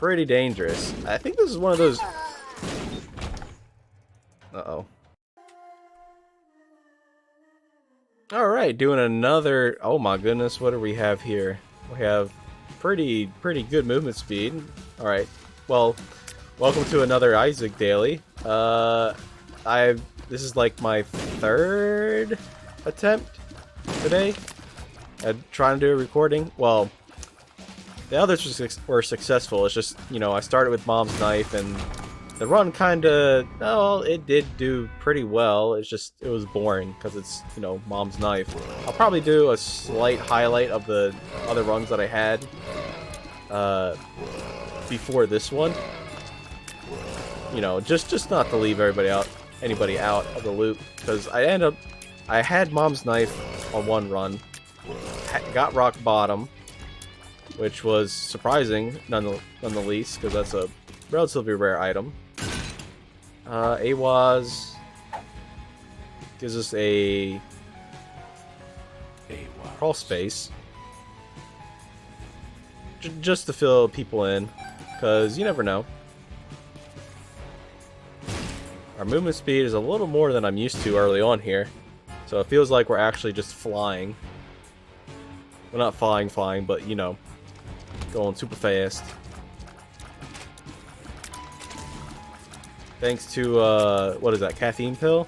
pretty dangerous. I think this is one of those... Uh-oh. Alright, doing another... Oh my goodness, what do we have here? We have pretty good movement speed. Alright, well, welcome to another Isaac Daily. This is like my third attempt today at trying to do a recording. Well, the others were successful. It's just, you know, I started with Mom's Knife and the run kinda, well, it did do pretty well. It's just, it was boring because it's, you know, Mom's Knife. I'll probably do a slight highlight of the other runs that I had before this one. You know, just not to leave anybody out of the loop, because I had Mom's Knife on one run, got rock bottom, which was surprising none the least, because that's a relatively rare item. AWAS gives us a crawl space, just to fill people in, because you never know. Our movement speed is a little more than I'm used to early on here, so it feels like we're actually just flying. Well, not flying, but, you know, going super fast. Thanks to, what is that, caffeine pill?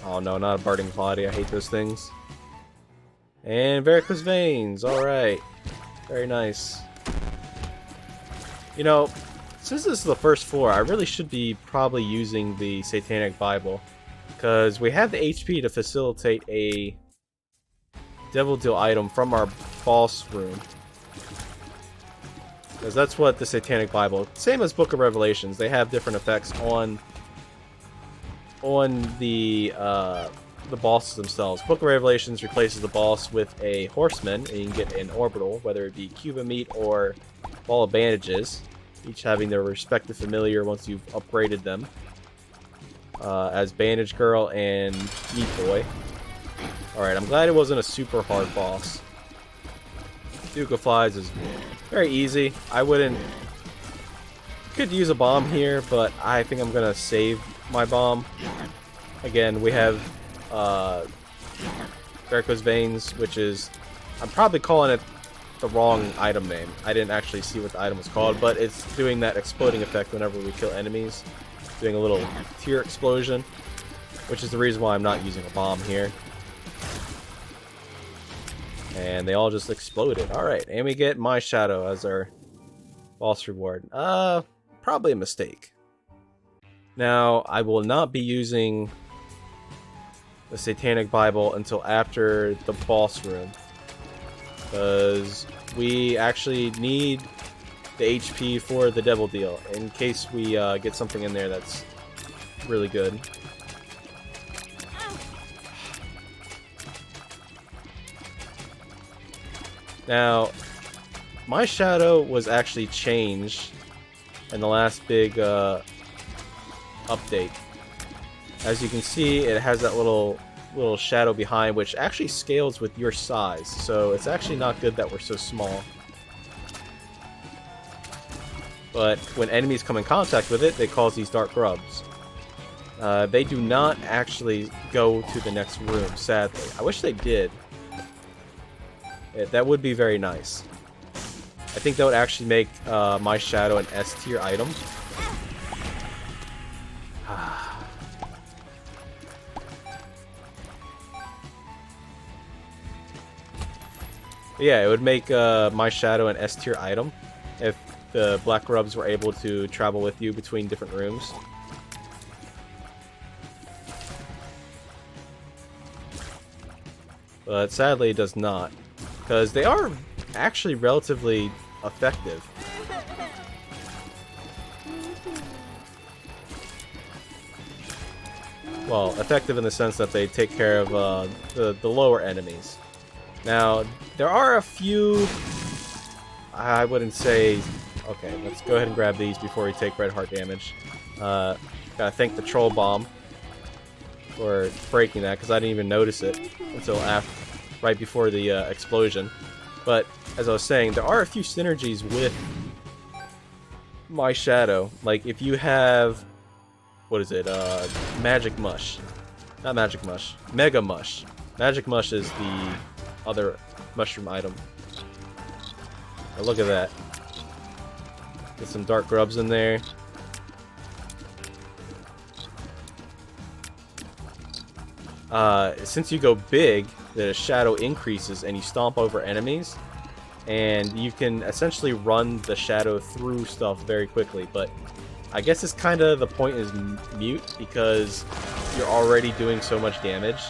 Oh no, not a burning body, I hate those things. And varicose veins, alright. Very nice. You know, since this is the first floor, I really should be probably using the Satanic Bible, because we have the HP to facilitate a Devil Deal item from our boss room. Because that's what the Satanic Bible, same as Book of Revelations, they have different effects on the bosses themselves. Book of Revelations replaces the boss with a horseman, and you can get an orbital, whether it be Cuba Meat or Ball of Bandages, each having their respective familiar once you've upgraded them, as Bandage Girl and Meat Boy. Alright, I'm glad it wasn't a super hard boss. Duke of Flies is very easy. I could use a bomb here, but I think I'm gonna save my bomb. Again, we have Varicose Veins, which is, I'm probably calling it the wrong item name. I didn't actually see what the item was called, but it's doing that exploding effect whenever we kill enemies. Doing a little tear explosion, which is the reason why I'm not using a bomb here. And they all just exploded. Alright, and we get My Shadow as our boss reward. Probably a mistake. Now, I will not be using the Satanic Bible until after the boss room, because we actually need the HP for the Devil Deal, in case we get something in there that's really good. Now, My Shadow was actually changed in the last big update. As you can see, it has that little shadow behind, which actually scales with your size, so it's actually not good that we're so small. But when enemies come in contact with it, they cause these dark grubs. They do not actually go to the next room, sadly. I wish they did. That would be very nice. I think that would actually make My Shadow an S tier item. Yeah, it would make My Shadow an S tier item if the Black Grubs were able to travel with you between different rooms. But sadly it does not, because they are actually relatively effective. Well, effective in the sense that they take care of the lower enemies. Now, there are a few, I wouldn't say, okay, let's go ahead and grab these before we take red heart damage. Gotta thank the troll bomb for breaking that, because I didn't even notice it until right before the explosion. But as I was saying, there are a few synergies with my shadow, like if you have, what is it, magic mush. Not magic mush, mega mush. Magic mush is the other mushroom item. Oh, look at that. Get some dark grubs in there. Since you go big, the shadow increases and you stomp over enemies, and you can essentially run the shadow through stuff very quickly. But I guess it's kind of, the point is mute because you're already doing so much damage.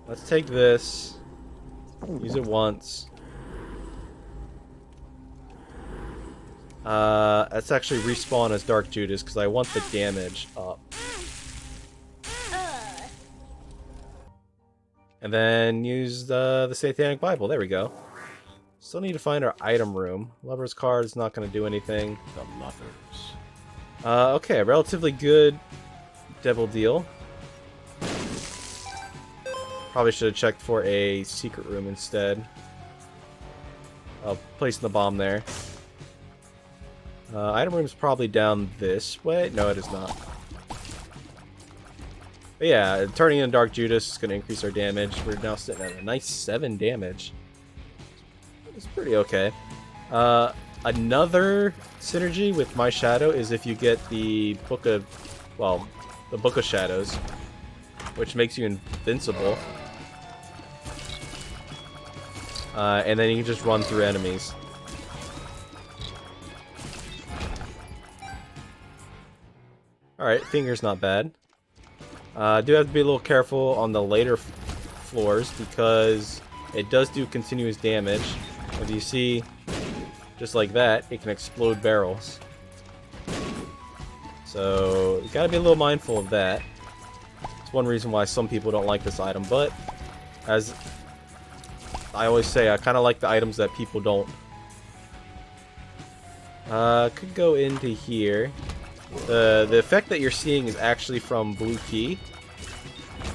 Let's take this, use it once. Let's actually respawn as Dark Judas because I want the damage up. And then use the Satanic Bible. There we go. Still need to find our item room. Lover's card is not going to do anything. The Lovers. Okay, relatively good Devil Deal. Probably should have checked for a secret room instead. Placing the bomb there. Item room is probably down this way. No, it is not. But yeah, turning in Dark Judas is going to increase our damage. We're now sitting at a nice 7 damage. It's pretty okay. Another synergy with my shadow is if you get the Book of, well, the Book of Shadows, which makes you invincible. And then you can just run through enemies. Alright, finger's not bad. Do have to be a little careful on the later floors because it does do continuous damage. If you see, just like that, it can explode barrels. So, you gotta be a little mindful of that. It's one reason why some people don't like this item, but as I always say, I kinda like the items that people don't. Could go into here. The effect that you're seeing is actually from blue key.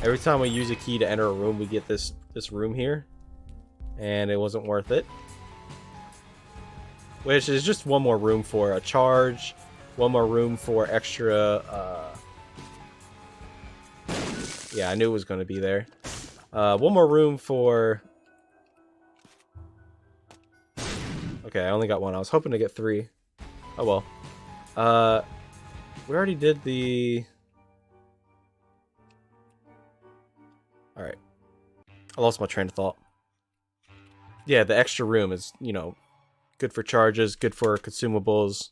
Every time we use a key to enter a room, we get this room here. And it wasn't worth it. Which is just one more room for a charge. One more room for extra... yeah, I knew it was going to be there. One more room for... Okay, I only got one. I was hoping to get 3. Oh well. We already did the... Alright. I lost my train of thought. Yeah, the extra room is, you know, good for charges, good for consumables.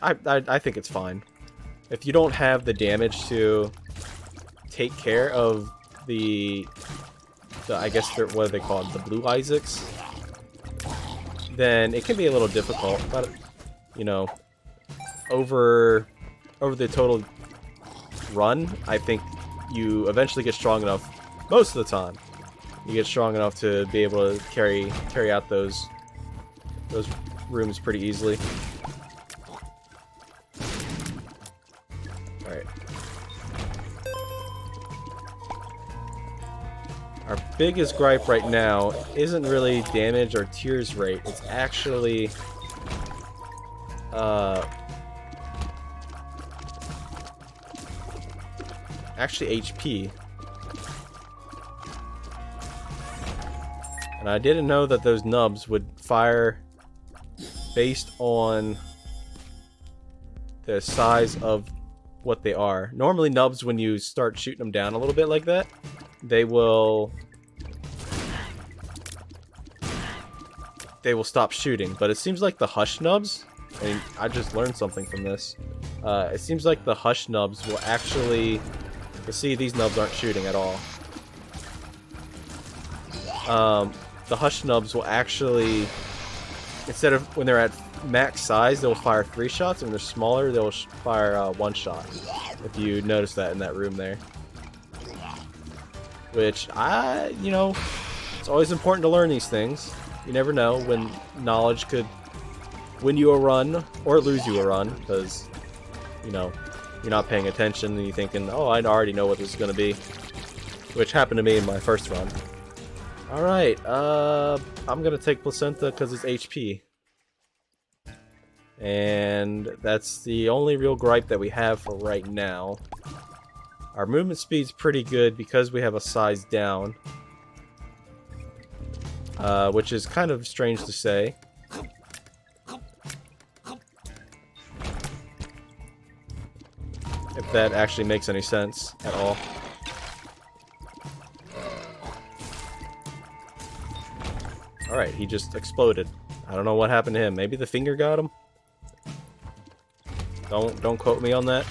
I think it's fine. If you don't have the damage to take care of the I guess they're, what are they called? The Blue Isaacs? Then it can be a little difficult, but, you know, over the total run, I think you eventually get strong enough, most of the time, you get strong enough to be able to carry out those rooms pretty easily. Alright. Our biggest gripe right now isn't really damage or tears rate, it's actually HP. And I didn't know that those nubs would fire based on the size of what they are. Normally nubs, when you start shooting them down a little bit like that, they will stop shooting. But it seems like the hush nubs, and I just learned something from this. It seems like the hush nubs will actually... You see, these nubs aren't shooting at all. The hush nubs will actually, instead of when they're at max size, they'll fire 3 shots, and when they're smaller, they'll fire 1 shot. If you notice that in that room there. Which, you know, it's always important to learn these things. You never know when knowledge could win you a run or lose you a run, because, you know, you're not paying attention and you're thinking, oh, I already know what this is going to be. Which happened to me in my first run. Alright, I'm gonna take Placenta because it's HP. And that's the only real gripe that we have for right now. Our movement speed's pretty good because we have a size down. Which is kind of strange to say. If that actually makes any sense at all. Alright, he just exploded. I don't know what happened to him. Maybe the finger got him? Don't quote me on that.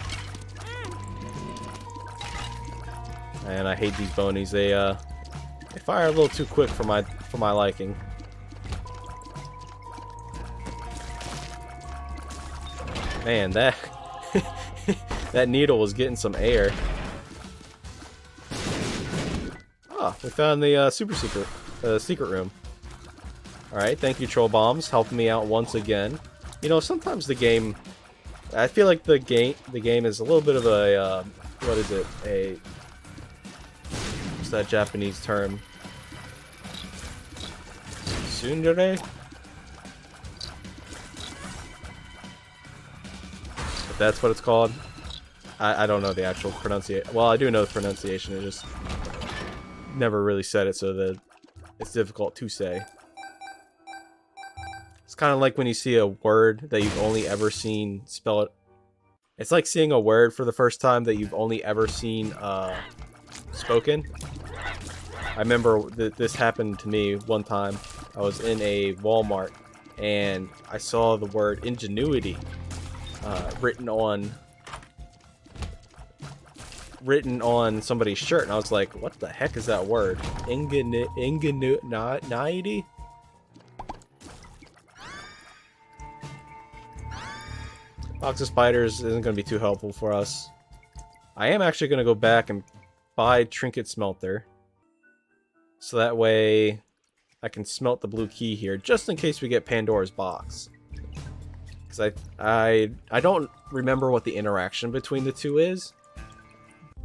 And I hate these bonies. They fire a little too quick for my liking. Man, that that needle was getting some air. Ah, we found the secret room. Alright, thank you, Troll Bombs, helping me out once again. You know, sometimes the game... I feel like the game is a little bit of a, what is it? What's that Japanese term? Tsundere? If that's what it's called. I don't know the actual pronunciation. Well, I do know the pronunciation, it just never really said it, so that it's difficult to say. It's kind of like when you see a word that you've only ever seen spelled. It's like seeing a word for the first time that you've only ever seen spoken. I remember this happened to me one time. I was in a Walmart and I saw the word ingenuity written on somebody's shirt, and I was like, what the heck is that word? Ingenuity? Box of spiders isn't going to be too helpful for us. I am actually going to go back and buy Trinket Smelter. So that way I can smelt the blue key here, just in case we get Pandora's box. Because I don't remember what the interaction between the two is.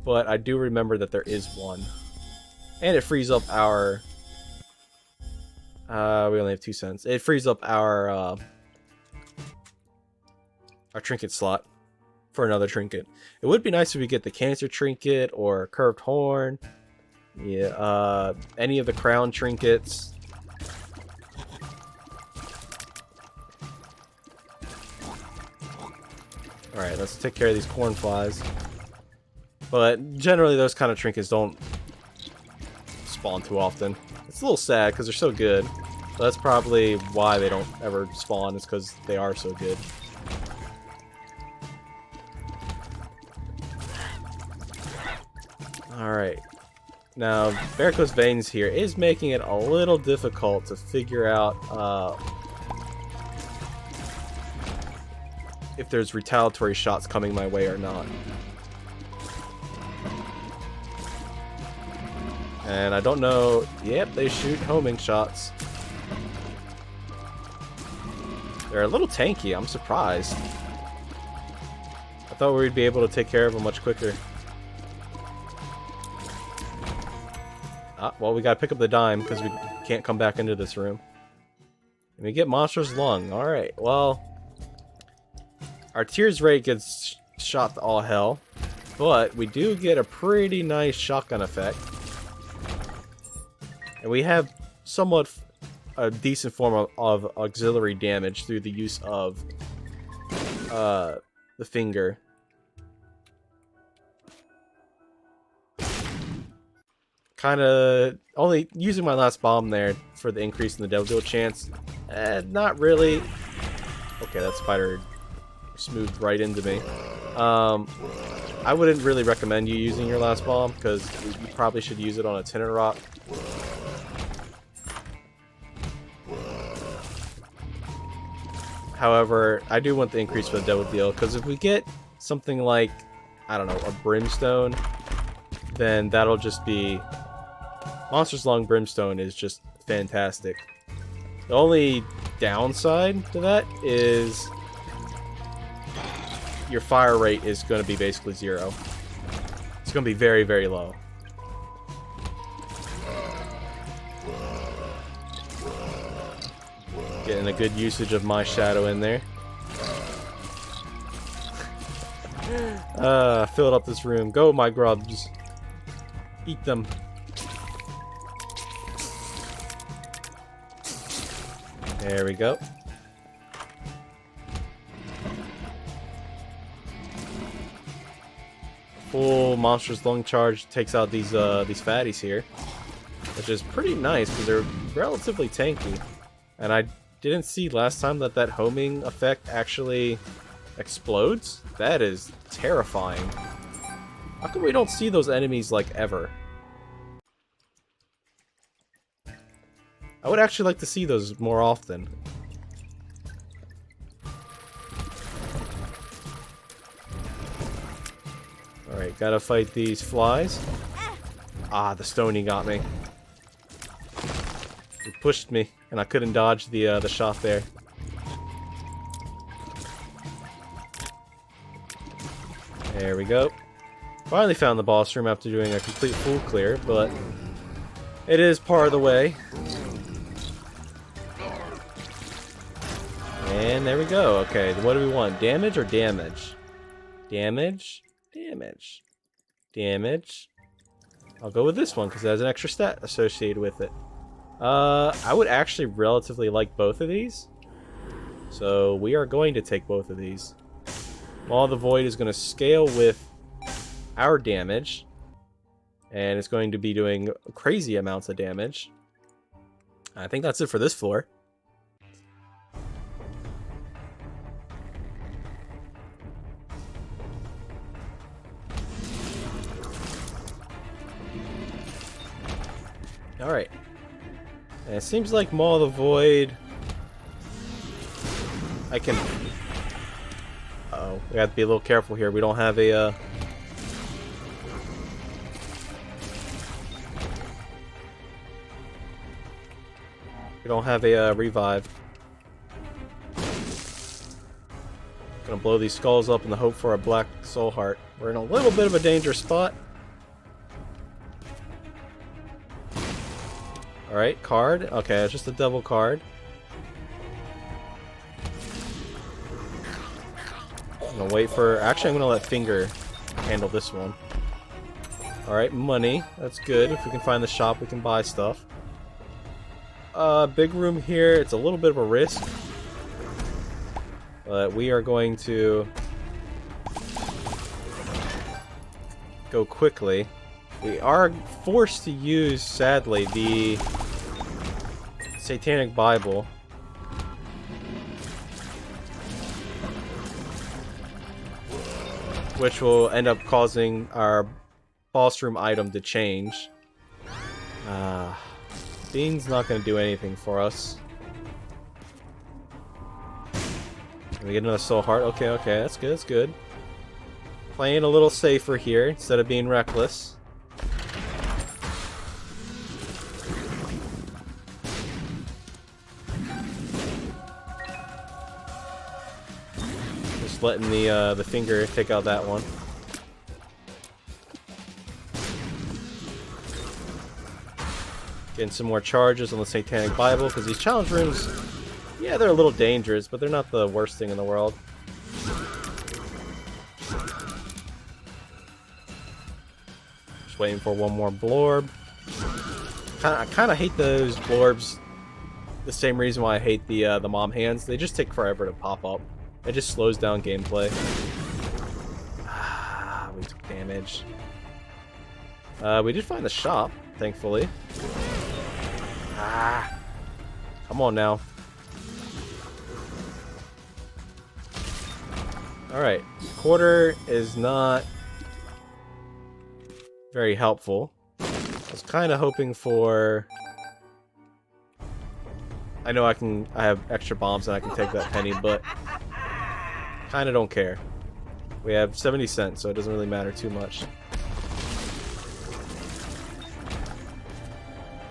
But I do remember that there is one. And it frees up our... we only have 2 cents. It frees up our trinket slot for another trinket. It would be nice if we get the cancer trinket or curved horn. Yeah, any of the crown trinkets. Alright, let's take care of these corn flies. But generally those kind of trinkets don't spawn too often. It's a little sad because they're so good. But that's probably why they don't ever spawn, is because they are so good. Alright. Now, Varicose Veins here is making it a little difficult to figure out if there's retaliatory shots coming my way or not. And I don't know... Yep, they shoot homing shots. They're a little tanky, I'm surprised. I thought we'd be able to take care of them much quicker. Ah, well, we gotta pick up the dime, because we can't come back into this room. And we get Monster's Lung. Alright, well... Our tears rate gets shot to all hell. But we do get a pretty nice shotgun effect. And we have somewhat a decent form of auxiliary damage through the use of the finger. Kinda only using my last bomb there for the increase in the Devil Deal chance. Not really. Okay, that spider smoothed right into me. I wouldn't really recommend you using your last bomb, because you probably should use it on a Tenor Rock. However, I do want the increase for the Devil Deal, because if we get something like, I don't know, a Brimstone, then that'll just be... Monster's Lung Brimstone is just fantastic. The only downside to that is your fire rate is going to be basically 0. It's going to be very, very low. Getting a good usage of my shadow in there. Filled up this room. Go, my grubs. Eat them. There we go. Full Monstrous Lung Charge takes out these fatties here, which is pretty nice because they're relatively tanky. And I didn't see last time that that homing effect actually explodes. That is terrifying. How come we don't see those enemies like ever? I would actually like to see those more often. Alright, gotta fight these flies. Ah, the stony got me. It pushed me, and I couldn't dodge the shot there. There we go. Finally found the boss room after doing a complete full clear, but it is part of the way. And there we go. Okay, what do we want? Damage or damage? Damage? Damage. Damage. I'll go with this one because it has an extra stat associated with it. I would actually relatively like both of these. So we are going to take both of these. Maw of the Void is going to scale with our damage. And it's going to be doing crazy amounts of damage. I think that's it for this floor. Alright. And it seems like Maw of the Void... I can... Uh-oh. We have to be a little careful here. We don't have a, We don't have a, revive. Gonna blow these skulls up in the hope for a black soul heart. We're in a little bit of a dangerous spot. Alright, card. Okay, it's just a devil card. I'm gonna wait for... Actually, I'm gonna let Finger handle this one. Alright, money. That's good. If we can find the shop, we can buy stuff. Big room here. It's a little bit of a risk. But we are going to... go quickly. We are forced to use, sadly, the Satanic Bible. Which will end up causing our boss room item to change. Bean's not going to do anything for us. We get another soul heart. Okay, okay, that's good, that's good. Playing a little safer here instead of being reckless. Just letting the Finger take out that one. Getting some more charges on the Satanic Bible, because these challenge rooms, yeah, they're a little dangerous, but they're not the worst thing in the world. Just waiting for one more blorb. I kind of hate those blorbs. The same reason why I hate the mom hands. They just take forever to pop up. It just slows down gameplay. We took damage. We did find the shop, thankfully. Come on now. Alright, quarter is not very helpful. I was kind of hoping for... I know I have extra bombs and I can take that penny, but kind of don't care. We have 70 cents, so it doesn't really matter too much.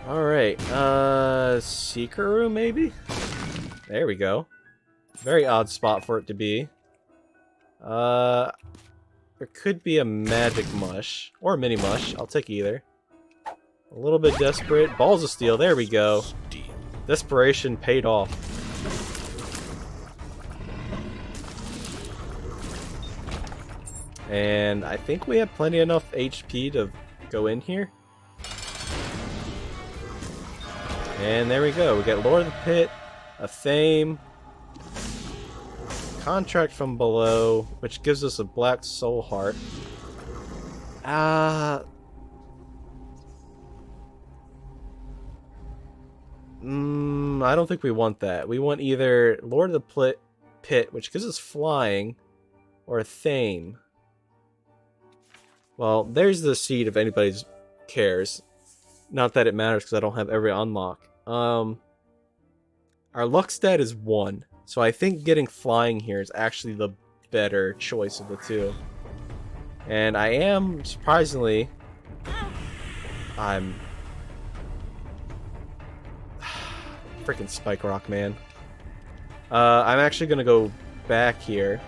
Alright, Seeker Room maybe? There we go. Very odd spot for it to be. There could be a Magic Mush. Or a Mini Mush. I'll take either. A little bit desperate. Balls of Steel. There we go. Desperation paid off. And I think we have plenty enough HP to go in here. And there we go. We got Lord of the Pit, a Thame, Contract from Below, which gives us a Black Soul Heart. I don't think we want that. We want either Lord of the Pit, which gives us flying, or a Thame. Well, there's the seed if anybody cares. Not that it matters because I don't have every unlock. Our luck stat is 1, so I think getting flying here is actually the better choice of the two. And I am, surprisingly, I'm freaking Spike Rock, man. I'm actually gonna go back here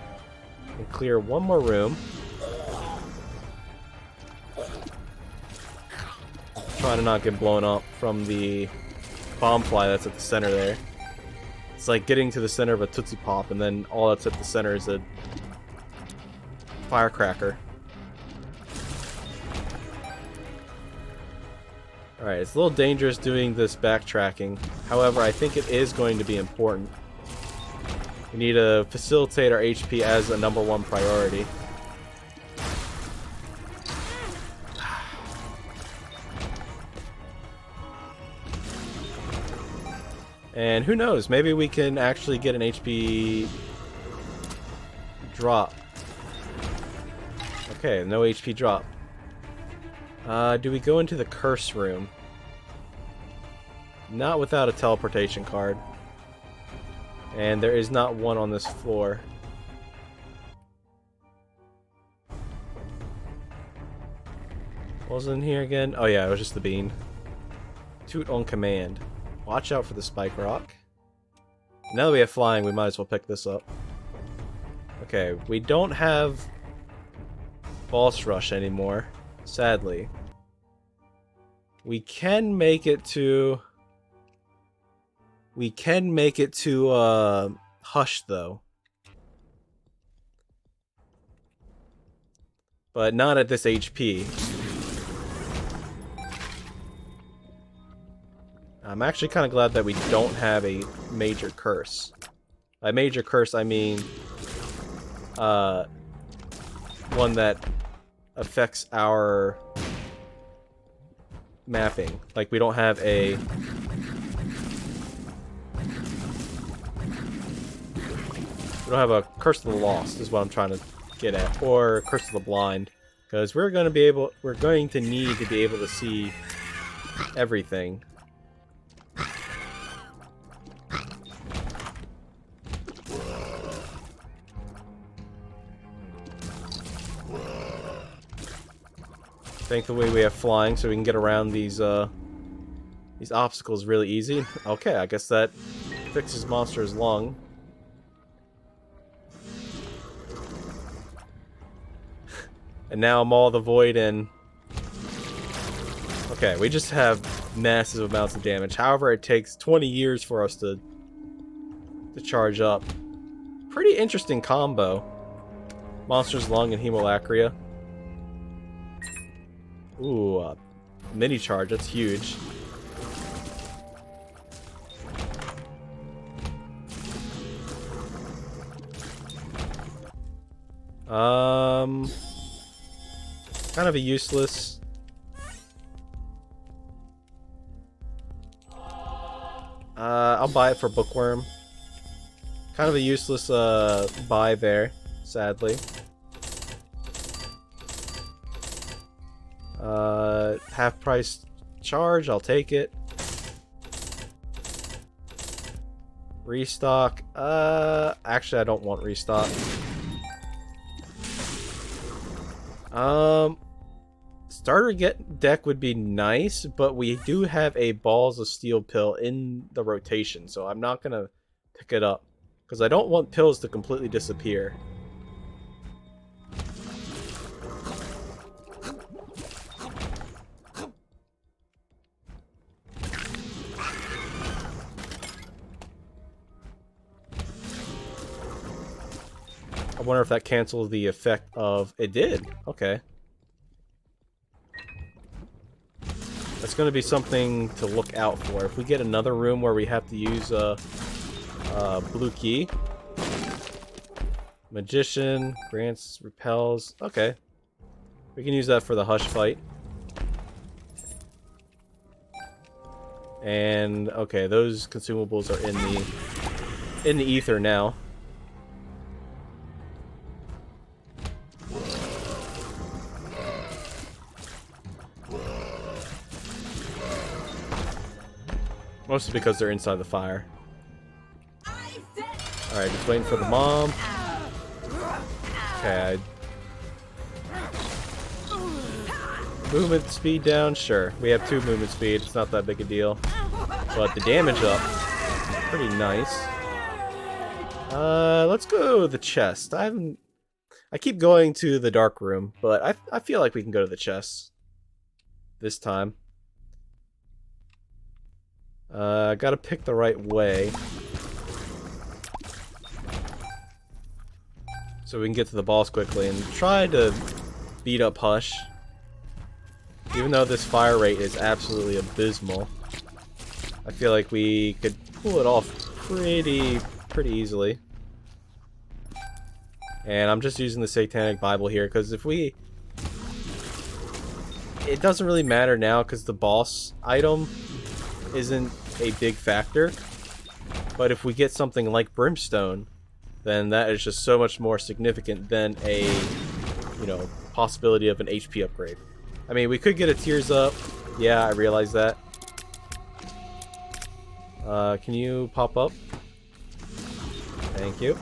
and clear one more room. Trying to not get blown up from the bomb fly that's at the center there. It's like getting to the center of a Tootsie Pop and then all that's at the center is a firecracker. Alright, it's a little dangerous doing this backtracking. However, I think it is going to be important. We need to facilitate our HP as a #1 priority. And who knows, maybe we can actually get an HP drop. Okay, no HP drop. Do we go into the curse room? Not without a teleportation card. And there is not one on this floor. What was in here again? Oh yeah, it was just the bean. Toot on command. Watch out for the Spike Rock. Now that we have flying, we might as well pick this up. Okay, we don't have Boss Rush anymore, sadly. We can make it to... Hush, though. But not at this HP. I'm actually kind of glad that we don't have a major curse. By major curse, I mean... one that affects our mapping. Like, we don't have a... We don't have a Curse of the Lost, is what I'm trying to get at. Or Curse of the Blind. Because we're going to need to be able to see everything. Thankfully we have flying so we can get around these obstacles really easy. Okay, I guess that fixes Monster's lung. And now Maul the Void and... Okay, we just have massive amounts of damage. However, it takes 20 years for us to charge up. Pretty interesting combo. Monster's Lung and Hemolacria. Ooh, mini charge, that's huge. Kind of a useless. I'll buy it for Bookworm. Kind of a useless buy there, sadly. Half price charge, I'll take it. Restock. Actually I don't want restock. Starter deck would be nice, but we do have a Balls of Steel pill in the rotation, so I'm not gonna pick it up. Because I don't want pills to completely disappear. I wonder if that cancels the effect of... It did. Okay. That's going to be something to look out for. If we get another room where we have to use blue key. Magician, grants, repels. Okay. We can use that for the hush fight. And okay, those consumables are in the ether now. Mostly because they're inside the fire. Alright, just waiting for the mom. Okay. Movement speed down? Sure. We have 2 movement speed. It's not that big a deal. But the damage up. Pretty nice. Let's go to the chest. I keep going to the dark room, but I feel like we can go to the chest. This time. Gotta pick the right way. So we can get to the boss quickly and try to beat up Hush. Even though this fire rate is absolutely abysmal, I feel like we could pull it off pretty easily. And I'm just using the Satanic Bible here, because if we... It doesn't really matter now, because the boss item isn't a big factor. But if we get something like Brimstone, then that is just so much more significant than a, you know, possibility of an HP upgrade. I mean, we could get a Tears Up. Yeah, I realize that. Can you pop up? Thank you.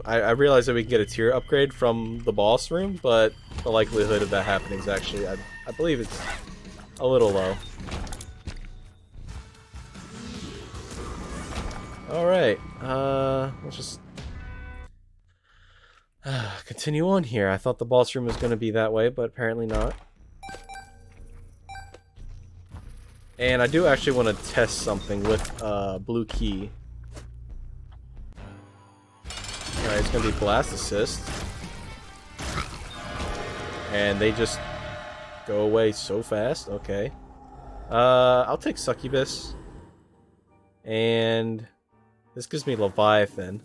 I realize that we can get a tier upgrade from the boss room, but the likelihood of that happening is actually, I believe it's a little low. Alright, let's just continue on here. I thought the boss room was going to be that way, but apparently not. And I do actually want to test something with blue key. Alright, it's going to be Blast Assist. And they just go away so fast. Okay. I'll take Succubus. And this gives me Leviathan,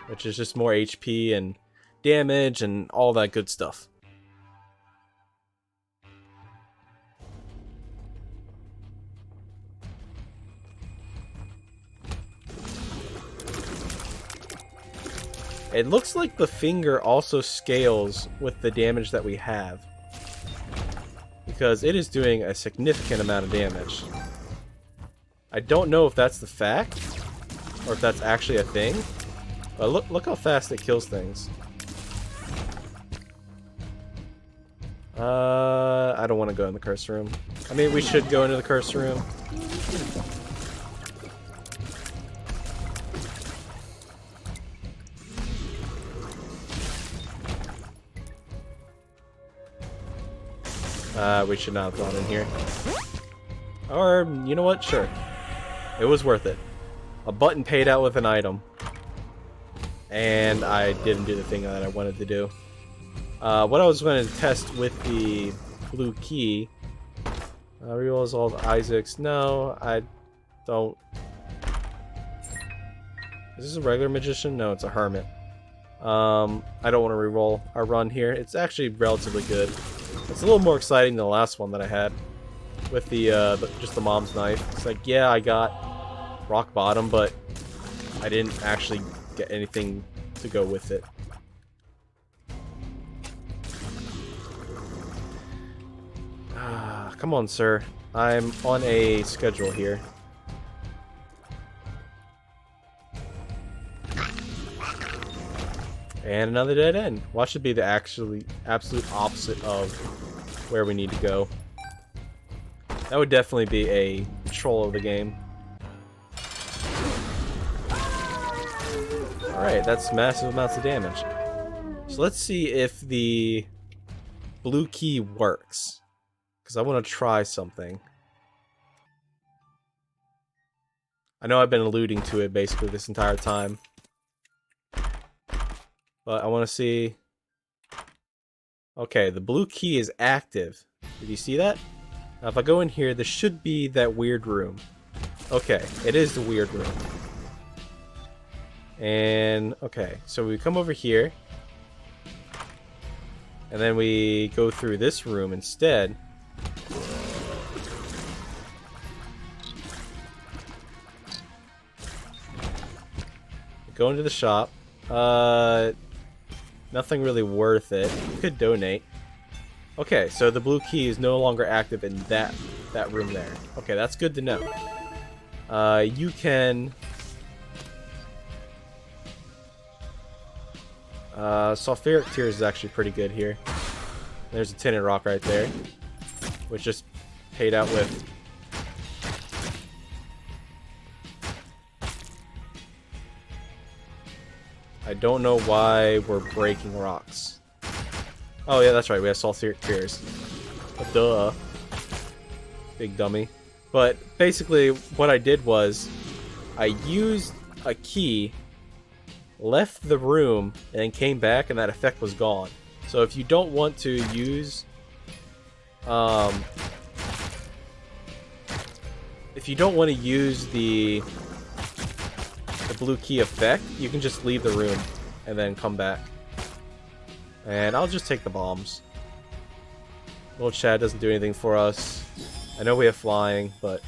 which is just more HP and damage and all that good stuff. It looks like the finger also scales with the damage that we have, because it is doing a significant amount of damage. I don't know if that's the fact, or if that's actually a thing, but look how fast it kills things. I don't want to go in the curse room. I mean, we should go into the curse room. We should not have gone in here. Or, you know what? Sure. It was worth it. A button paid out with an item. And I didn't do the thing that I wanted to do. What I was going to test with the blue key... rerolls all the Isaacs. No, I don't... Is this a regular magician? No, it's a hermit. I don't want to reroll our run here. It's actually relatively good. It's a little more exciting than the last one that I had with the just the mom's knife. It's like, yeah, I got rock bottom, but I didn't actually get anything to go with it. Come on, sir. I'm on a schedule here. And another dead end. Watch it be the absolute opposite of where we need to go. That would definitely be a troll of the game. Alright, that's massive amounts of damage. So let's see if the blue key works. Because I want to try something. I know I've been alluding to it basically this entire time. But I want to see... Okay, the blue key is active. Did you see that? Now if I go in here, there should be that weird room. Okay, it is the weird room. And, okay, so we come over here. And then we go through this room instead. Go into the shop. Nothing really worth it. You could donate. Okay, so the blue key is no longer active in that room there. Okay, that's good to know. You can... Sulfuric Tears is actually pretty good here. There's a tinted rock right there, which just paid out with... I don't know why we're breaking rocks. Oh yeah, that's right, we have Sulfuric Tears. Duh. Big dummy. But basically, what I did was, I used a key, left the room, and then came back, and that effect was gone. So if you don't want to use... if you don't want to use the blue key effect, you can just leave the room and then come back. And I'll just take the bombs. Little Chad doesn't do anything for us. I know we have flying, but...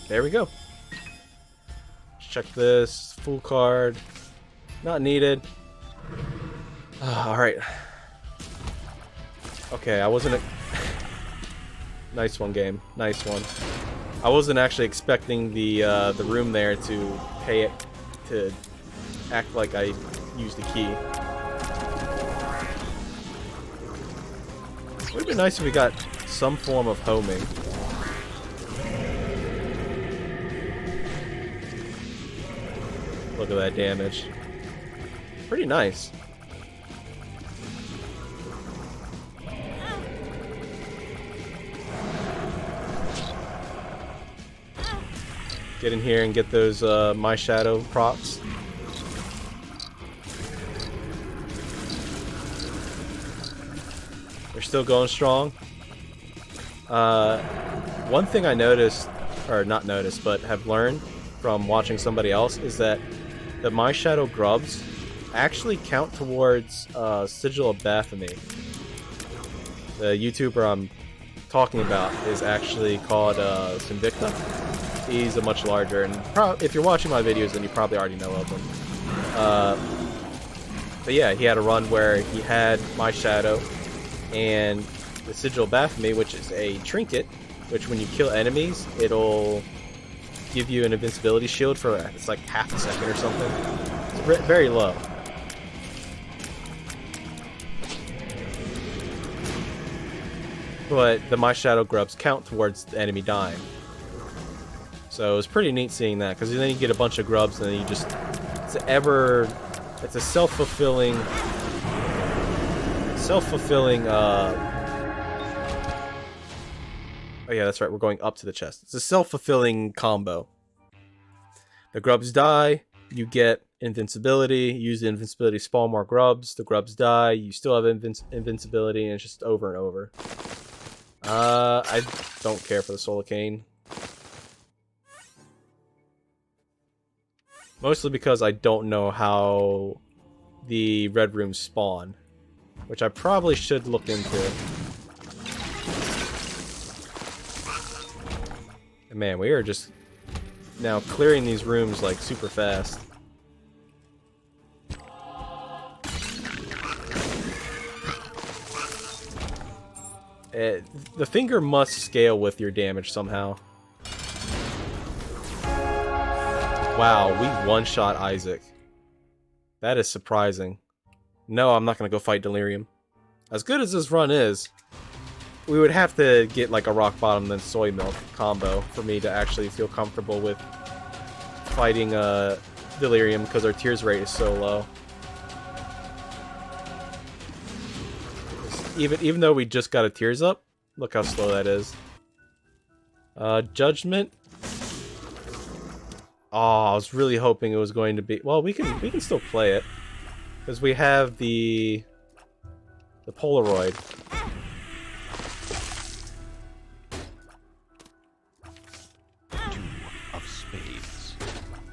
There we go. Let's check this. Full card. Not needed. Alright. Okay, I wasn't... Nice one, game. Nice one. I wasn't actually expecting the room there to pay it to act like I used a key. It would be nice if we got some form of homing. Look at that damage. Pretty nice. Get in here and get those My Shadow procs. They're still going strong. One thing I noticed, or not noticed, but have learned from watching somebody else is that the My Shadow grubs actually count towards Sigil of Baphomet. The YouTuber I'm talking about is actually called Sinvicta. He's a much larger, and if you're watching my videos, then you probably already know of him. But yeah, he had a run where he had My Shadow and the Sigil of Baphomet, which is a trinket, which when you kill enemies, it'll give you an invincibility shield for, it's like half a second or something. It's very low. But the My Shadow grubs count towards the enemy dying. So it was pretty neat seeing that, because then you get a bunch of grubs, and then you just... It's a self-fulfilling... Oh yeah, that's right, we're going up to the chest. It's a self-fulfilling combo. The grubs die, you get invincibility, use the invincibility, spawn more grubs, the grubs die, you still have invincibility, and it's just over and over. I don't care for the Soul Cane. Mostly because I don't know how the red rooms spawn, which I probably should look into. And man, we are just now clearing these rooms like super fast. The finger must scale with your damage somehow. Wow, we one-shot Isaac. That is surprising. No, I'm not going to go fight Delirium. As good as this run is, we would have to get like a rock bottom then soy milk combo for me to actually feel comfortable with fighting Delirium, because our tears rate is so low. Even though we just got a tears up, look how slow that is. Judgment. Oh, I was really hoping it was going to be. Well, we can still play it because we have the Polaroid. Two of spades.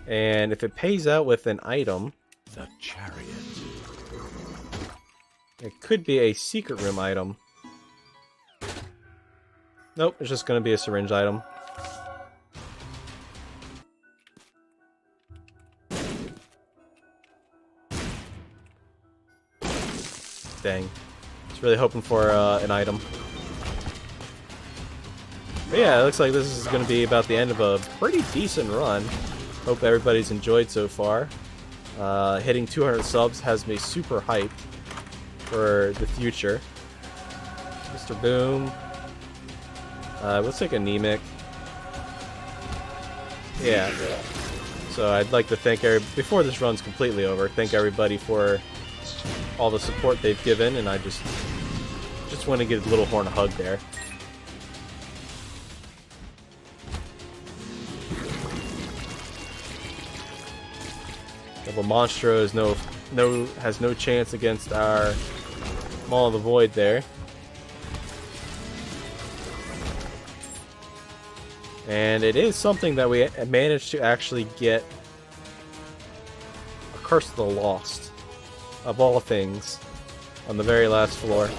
And if it pays out with an item, The chariot. it could be a secret room item. Nope, it's just going to be a syringe item. Dang. Just really hoping for an item. But yeah, it looks like this is going to be about the end of a pretty decent run. Hope everybody's enjoyed so far. Hitting 200 subs has me super hyped for the future. Mr. Boom. Let's take anemic. Yeah. So I'd like to thank before this run's completely over, thank everybody for all the support they've given, and I just want to give Little Horn a hug there. Double Monstro is has no chance against our Maul of the Void there. And it is something that we managed to actually get a Curse of the Lost, of all things, on the very last floor.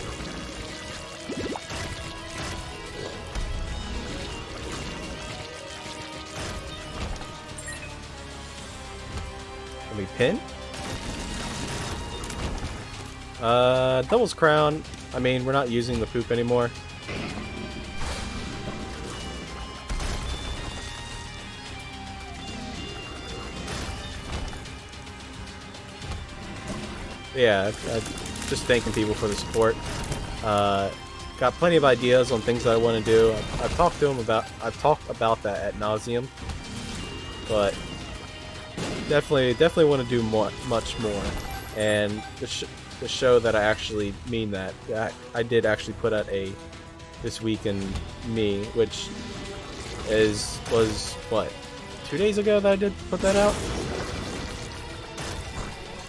Can we pin? Devil's Crown. I mean, we're not using the poop anymore. Yeah, just thanking people for the support. Got plenty of ideas on things that I want to do. I've talked about that ad nauseum, but definitely want to do much more. And to show that I actually mean that, I did actually put out a This Week in Me, which was what, 2 days ago that I did put that out.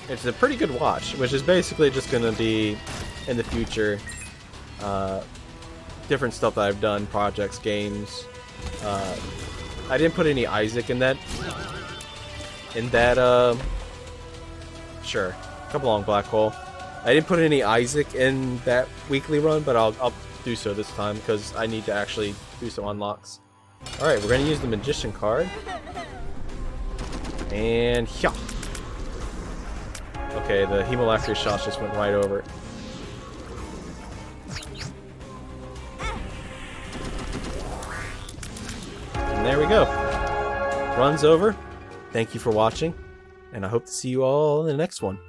It's a pretty good watch, which is basically just going to be, in the future, different stuff that I've done, projects, games. I didn't put any Isaac in that. Sure, come along, Black Hole. I didn't put any Isaac in that weekly run, but I'll do so this time because I need to actually do some unlocks. All right, we're going to use the Magician card, and yeah. Okay, the Hemolacria shots just went right over it. And there we go. Run's over. Thank you for watching, and I hope to see you all in the next one.